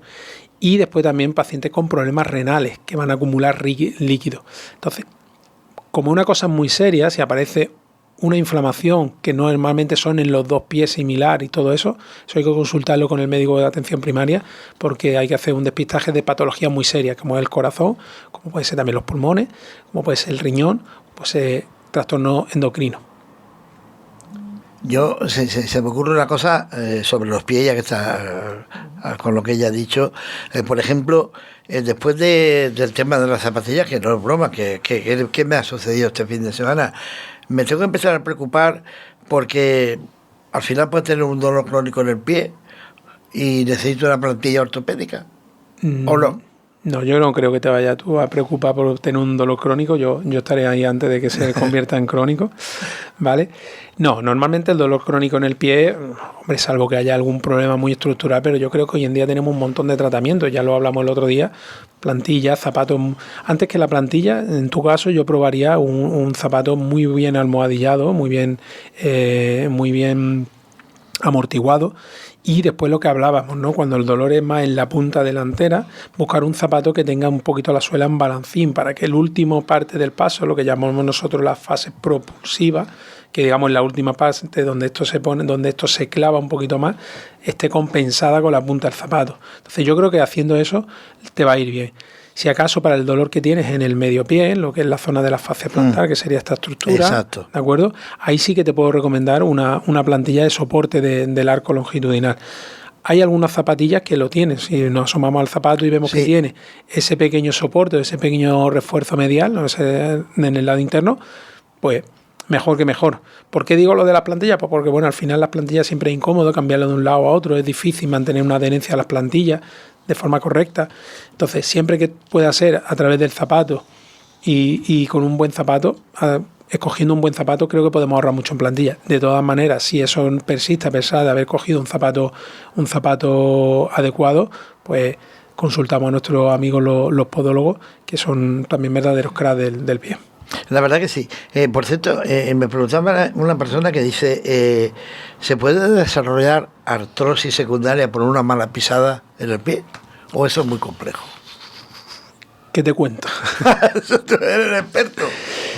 Y después también pacientes con problemas renales que van a acumular líquido. Entonces, como una cosa muy seria, si aparece una inflamación que normalmente son en los dos pies similar y todo eso hay que consultarlo con el médico de atención primaria porque hay que hacer un despistaje de patologías muy serias como es el corazón, como puede ser también los pulmones, como puede ser el riñón, pues trastorno endocrino. Yo se me ocurre una cosa sobre los pies, ya que está con lo que ella ha dicho. Por ejemplo, después del tema de las zapatillas, que no es broma, que me ha sucedido este fin de semana, me tengo que empezar a preocupar porque al final puedo tener un dolor crónico en el pie y necesito una plantilla ortopédica. ¿O no? No, yo no creo que te vayas tú a preocupar por tener un dolor crónico. Yo estaré ahí antes de que se convierta en crónico, ¿vale? No, normalmente el dolor crónico en el pie, hombre, salvo que haya algún problema muy estructural, pero yo creo que hoy en día tenemos un montón de tratamientos. Ya lo hablamos el otro día, plantillas, zapatos. Antes que la plantilla, en tu caso, yo probaría un zapato muy bien almohadillado, muy bien amortiguado. Y después lo que hablábamos, ¿no? Cuando el dolor es más en la punta delantera, buscar un zapato que tenga un poquito la suela en balancín para que el último parte del paso, lo que llamamos nosotros la fase propulsiva, que digamos la última parte donde esto se pone, donde esto se clava un poquito más, esté compensada con la punta del zapato. Entonces yo creo que haciendo eso te va a ir bien. Si acaso para el dolor que tienes en el medio pie, lo que es la zona de la fascia plantar, que sería esta estructura, exacto, ¿de acuerdo? Ahí sí que te puedo recomendar una plantilla de soporte del arco longitudinal. Hay algunas zapatillas que lo tienen. Si nos asomamos al zapato y vemos que tiene ese pequeño soporte, ese pequeño refuerzo medial, ¿no? En el lado interno, pues mejor que mejor. ¿Por qué digo lo de las plantillas? Pues porque bueno, al final las plantillas siempre es incómodo cambiarlo de un lado a otro, es difícil mantener una adherencia a las plantillas de forma correcta. Entonces, siempre que pueda ser a través del zapato y con un buen zapato, escogiendo un buen zapato, creo que podemos ahorrar mucho en plantilla. De todas maneras, si eso persiste a pesar de haber cogido un zapato adecuado, pues consultamos a nuestros amigos los podólogos, que son también verdaderos cracks del pie. La verdad que sí. Por cierto, me preguntaba una persona que dice, ¿se puede desarrollar artrosis secundaria por una mala pisada en el pie? ¿O eso es muy complejo? ¿Qué te cuento? Tú eres experto.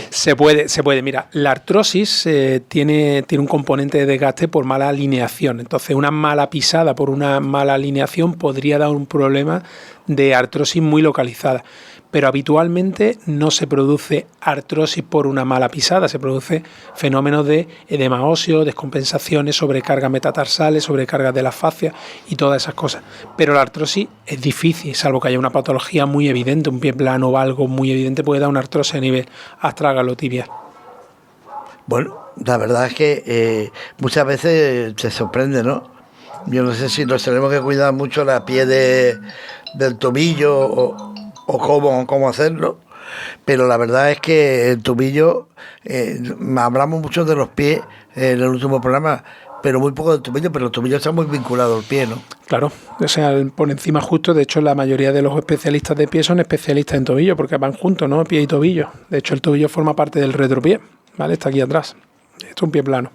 Se puede. Mira, la artrosis tiene un componente de desgaste por mala alineación. Entonces, una mala pisada por una mala alineación podría dar un problema de artrosis muy localizada. Pero habitualmente no se produce artrosis por una mala pisada, se produce fenómenos de edema óseo, descompensaciones, sobrecargas metatarsales, sobrecargas de la fascia y todas esas cosas. Pero la artrosis es difícil, salvo que haya una patología muy evidente, un pie plano o algo muy evidente, puede dar una artrosis a nivel astragalotibial. Bueno, la verdad es que muchas veces te sorprende, ¿no? Yo no sé si nos tenemos que cuidar mucho la pie del tobillo o cómo hacerlo, pero la verdad es que el tobillo, hablamos mucho de los pies en el último programa, pero muy poco del tobillo, pero el tobillo está muy vinculado al pie, ¿no? Claro, o sea, por encima justo, de hecho la mayoría de los especialistas de pie son especialistas en tobillo, porque van juntos, ¿no? Pie y tobillo. De hecho el tobillo forma parte del retropié, ¿vale? Está aquí atrás, esto es un pie plano.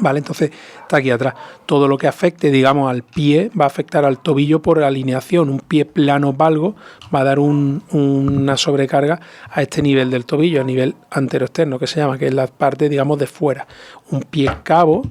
Vale, entonces está aquí atrás. Todo lo que afecte, digamos, al pie va a afectar al tobillo por alineación. Un pie plano valgo va a dar una sobrecarga a este nivel del tobillo, a nivel anteroexterno, que se llama, que es la parte, digamos, de fuera. Un pie cabo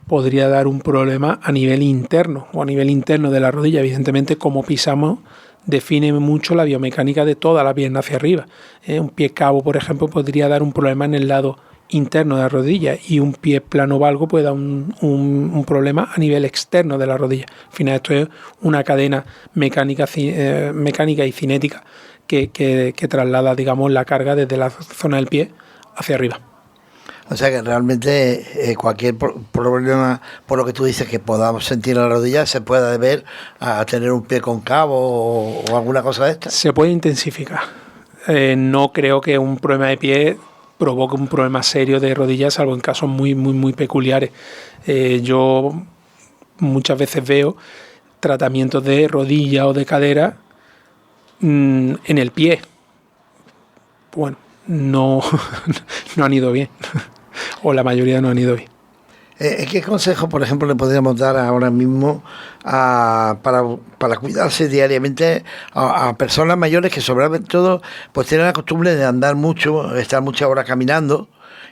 podría dar un problema a nivel interno o a nivel interno de la rodilla. Evidentemente, como pisamos define mucho la biomecánica de toda la pierna hacia arriba. Un pie cabo, por ejemplo, podría dar un problema en el lado interno de la rodilla, y un pie plano valgo puede dar un problema a nivel externo de la rodilla. Al final esto es una cadena mecánica y cinética que traslada, digamos, la carga desde la zona del pie hacia arriba. O sea que realmente cualquier problema, por lo que tú dices, que podamos sentir en la rodilla, se puede deber a tener un pie concavo o alguna cosa de esta. Se puede intensificar. No creo que un problema de pie provoca un problema serio de rodillas, salvo en casos muy, muy, muy peculiares. Yo muchas veces veo tratamientos de rodilla o de cadera en el pie. Bueno, no han ido bien, o la mayoría no han ido bien. ¿Qué consejo, por ejemplo, le podríamos dar ahora mismo para cuidarse diariamente a personas mayores que sobre todo pues tienen la costumbre de andar mucho, estar muchas horas caminando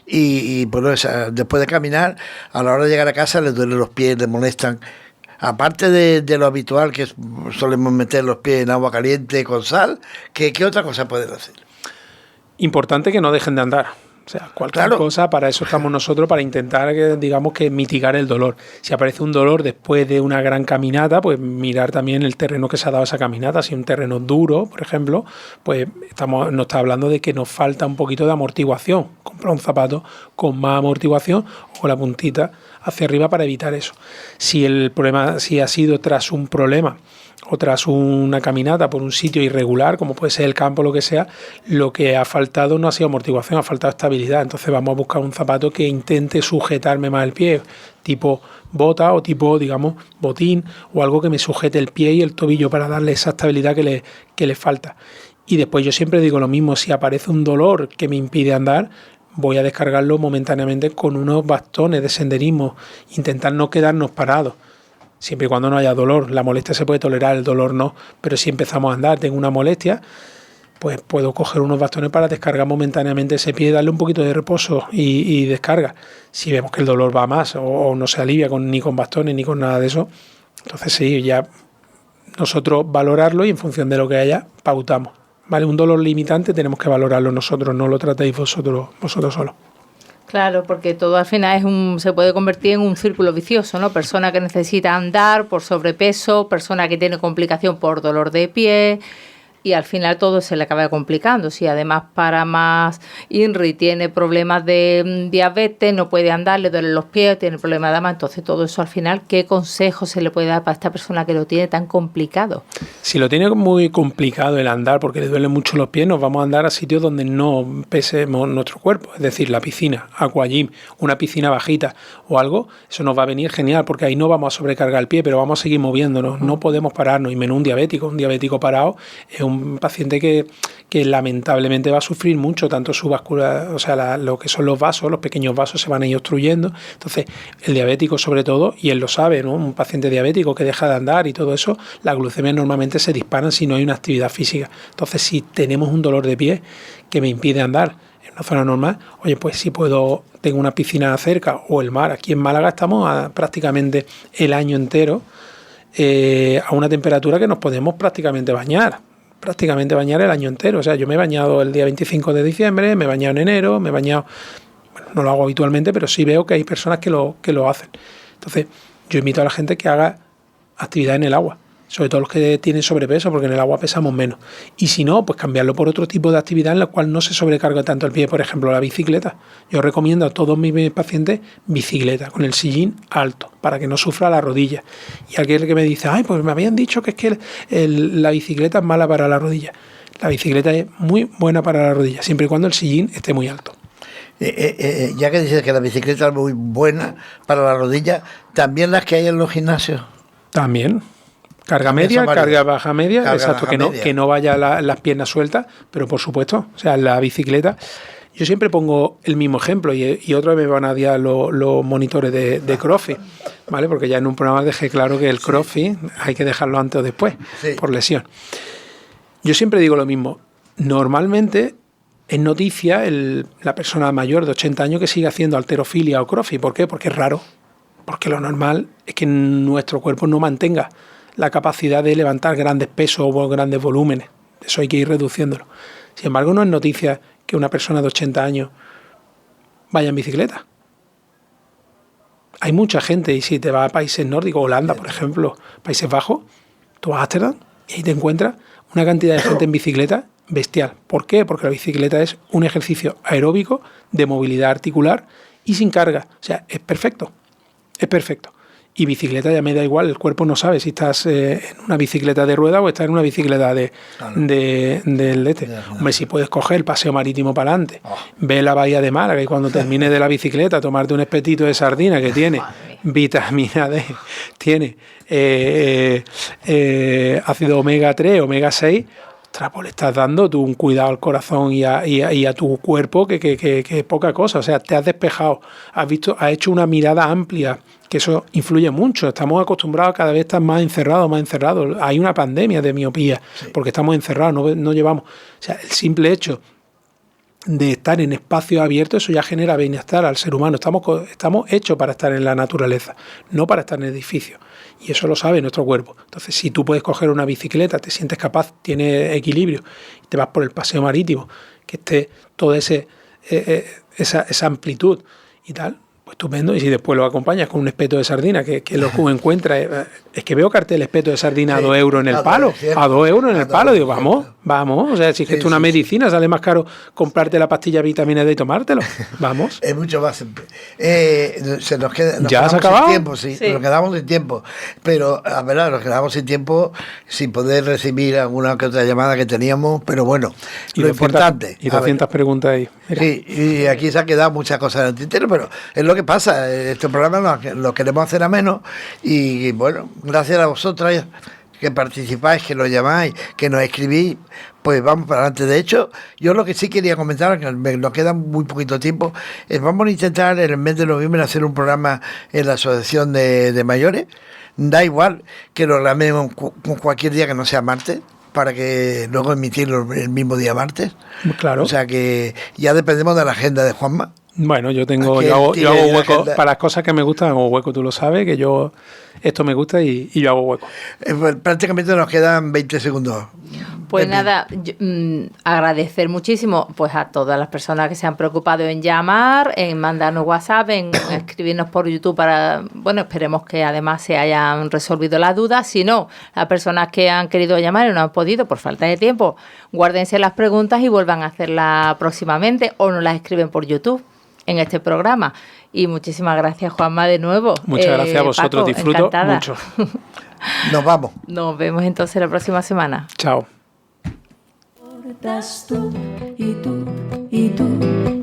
y por eso, después de caminar, a la hora de llegar a casa les duelen los pies, les molestan? Aparte de lo habitual que solemos meter los pies en agua caliente con sal, ¿qué otra cosa pueden hacer? Importante que no dejen de andar. O sea, cualquier cosa, para eso estamos nosotros, para intentar, digamos, que mitigar el dolor. Si aparece un dolor después de una gran caminata, pues mirar también el terreno que se ha dado esa caminata. Si es un terreno duro, por ejemplo, pues nos está hablando de que nos falta un poquito de amortiguación. Comprar un zapato con más amortiguación o la puntita hacia arriba para evitar eso. Si ha sido tras un problema o tras una caminata por un sitio irregular, como puede ser el campo o lo que sea, lo que ha faltado no ha sido amortiguación, ha faltado estabilidad. Entonces vamos a buscar un zapato que intente sujetarme más el pie, tipo bota o tipo, digamos, botín, o algo que me sujete el pie y el tobillo para darle esa estabilidad que le falta. Y después yo siempre digo lo mismo: si aparece un dolor que me impide andar, voy a descargarlo momentáneamente con unos bastones de senderismo, intentar no quedarnos parados. Siempre y cuando no haya dolor. La molestia se puede tolerar, el dolor no. Pero si empezamos a andar, tengo una molestia, pues puedo coger unos bastones para descargar momentáneamente ese pie, darle un poquito de reposo y descarga. Si vemos que el dolor va más o no se alivia ni con bastones ni con nada de eso, entonces sí, ya nosotros valorarlo y en función de lo que haya, pautamos. ¿Vale? Un dolor limitante tenemos que valorarlo nosotros, no lo tratéis vosotros solos. Claro, porque todo al final se puede convertir en un círculo vicioso, ¿no? Persona que necesita andar por sobrepeso, persona que tiene complicación por dolor de pie, y al final todo se le acaba complicando. Si además para más INRI tiene problemas de diabetes, no puede andar, le duelen los pies, tiene problemas de asma, entonces todo eso al final, ¿qué consejo se le puede dar para esta persona que lo tiene tan complicado? Si lo tiene muy complicado el andar porque le duelen mucho los pies, nos vamos a andar a sitios donde no pesemos nuestro cuerpo, es decir, la piscina, aquagym, una piscina bajita o algo, eso nos va a venir genial porque ahí no vamos a sobrecargar el pie, pero vamos a seguir moviéndonos, no podemos pararnos, y menos un diabético parado es un paciente que lamentablemente va a sufrir mucho, tanto su vasculatura, o sea, lo que son los vasos, los pequeños vasos se van a ir obstruyendo. Entonces, el diabético sobre todo, y él lo sabe, ¿no? Un paciente diabético que deja de andar y todo eso, las glucemias normalmente se disparan si no hay una actividad física. Entonces, si tenemos un dolor de pie que me impide andar en una zona normal, oye, pues si tengo una piscina cerca o el mar, aquí en Málaga estamos prácticamente el año entero a una temperatura que nos podemos prácticamente bañar el año entero. O sea, yo me he bañado el día 25 de diciembre, me he bañado en enero, me he bañado, bueno, no lo hago habitualmente, pero sí veo que hay personas que lo hacen. Entonces, yo invito a la gente que haga actividad en el agua, sobre todo los que tienen sobrepeso, porque en el agua pesamos menos. Y si no, pues cambiarlo por otro tipo de actividad en la cual no se sobrecarga tanto el pie, por ejemplo, la bicicleta. Yo recomiendo a todos mis pacientes bicicleta, con el sillín alto, para que no sufra la rodilla. Y aquel que me dice, ay, pues me habían dicho que es que la bicicleta es mala para la rodilla. La bicicleta es muy buena para la rodilla, siempre y cuando el sillín esté muy alto. Ya que dices que la bicicleta es muy buena para la rodilla, ¿también las que hay en los gimnasios? También. Carga media, carga baja media, exacto, que no vaya las piernas sueltas, pero por supuesto, o sea, la bicicleta. Yo siempre pongo el mismo ejemplo y otra vez me van a dar los monitores de CrossFit, ¿vale? Porque ya en un programa dejé claro que el CrossFit hay que dejarlo antes o después, por lesión. Yo siempre digo lo mismo. Normalmente es noticia la persona mayor de 80 años que sigue haciendo halterofilia o CrossFit. ¿Por qué? Porque es raro. Porque lo normal es que nuestro cuerpo no mantenga la capacidad de levantar grandes pesos o grandes volúmenes. Eso hay que ir reduciéndolo. Sin embargo, no es noticia que una persona de 80 años vaya en bicicleta. Hay mucha gente, y si te vas a países nórdicos, Holanda, por ejemplo, Países Bajos, tú vas a Ámsterdam y ahí te encuentras una cantidad de gente en bicicleta bestial. ¿Por qué? Porque la bicicleta es un ejercicio aeróbico de movilidad articular y sin carga. O sea, es perfecto. Es perfecto. Y bicicleta ya me da igual, el cuerpo no sabe si estás en una bicicleta de rueda o estás en una bicicleta de lete. Hombre, si puedes coger el paseo marítimo para adelante, ve la bahía de Málaga y cuando termines de la bicicleta tomarte un espetito de sardina que tiene vitamina D, tiene ácido omega 3, omega 6, pues le estás dando tú un cuidado al corazón y a tu cuerpo que es poca cosa. O sea, te has despejado, has hecho una mirada amplia, que eso influye mucho. Estamos acostumbrados a cada vez estar más encerrados. Hay una pandemia de miopía, porque estamos encerrados, no llevamos. O sea, el simple hecho de estar en espacios abiertos, eso ya genera bienestar al ser humano. Estamos hechos para estar en la naturaleza, no para estar en edificios. Y eso lo sabe nuestro cuerpo. Entonces, si tú puedes coger una bicicleta, te sientes capaz, tienes equilibrio, y te vas por el paseo marítimo, que esté toda esa amplitud y tal, pues estupendo. Y si después lo acompañas con un espeto de sardina, que lo que encuentras, es que veo cartel espeto de sardina a 2 euros en el palo. A 2 euros en el palo. Digo, vamos. O sea, si es que esto es una medicina, sale más caro comprarte la pastilla vitamina D y tomártelo. Vamos. Es mucho más. Se nos queda. ¿Ya has acabado? Sin tiempo, sí. Nos quedamos sin tiempo. Pero, a ver, nos quedamos sin tiempo sin poder recibir alguna que otra llamada que teníamos. Pero bueno, lo importante. Y 200 preguntas ahí. Mira. Sí, y aquí se han quedado muchas cosas en el tintero, pero es lo que pasa. Este programa lo queremos hacer ameno y bueno, gracias a vosotras que participáis, que nos llamáis, que nos escribís, pues vamos para adelante. De hecho, yo lo que sí quería comentar, que nos queda muy poquito tiempo, es vamos a intentar en el mes de noviembre hacer un programa en la Asociación de Mayores. Da igual que lo grabemos con cualquier día que no sea martes, para que luego emitirlo el mismo día martes. Claro. O sea que ya dependemos de la agenda de Juanma. Bueno, yo hago hueco para las cosas que me gustan, hago hueco, tú lo sabes, que esto me gusta y yo hago hueco. Pues prácticamente nos quedan 20 segundos. Pues nada, agradecer muchísimo pues a todas las personas que se han preocupado en llamar, en mandarnos WhatsApp, en escribirnos por YouTube para, bueno, esperemos que además se hayan resolvido las dudas. Si no, las personas que han querido llamar y no han podido por falta de tiempo, guárdense las preguntas y vuelvan a hacerlas próximamente o nos las escriben por YouTube en este programa. Y muchísimas gracias, Juanma, de nuevo. Muchas gracias a vosotros, Paco, disfruto encantada. mucho. Nos vamos. Nos vemos entonces la próxima semana. Chao. Importas tú, y tú, y tú,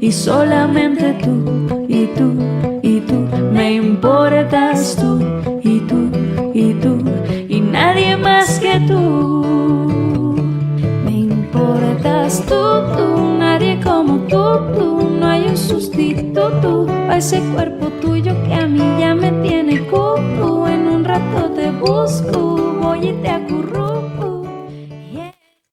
y solamente tú, y tú, y tú, me importas tú, y tú, y tú, y nadie más que tú. Me importas tú, nadie como tú, no hay un sustituto a ese cuerpo tuyo que a mí ya me tiene cucu. En un rato te busco, voy y te acurruco.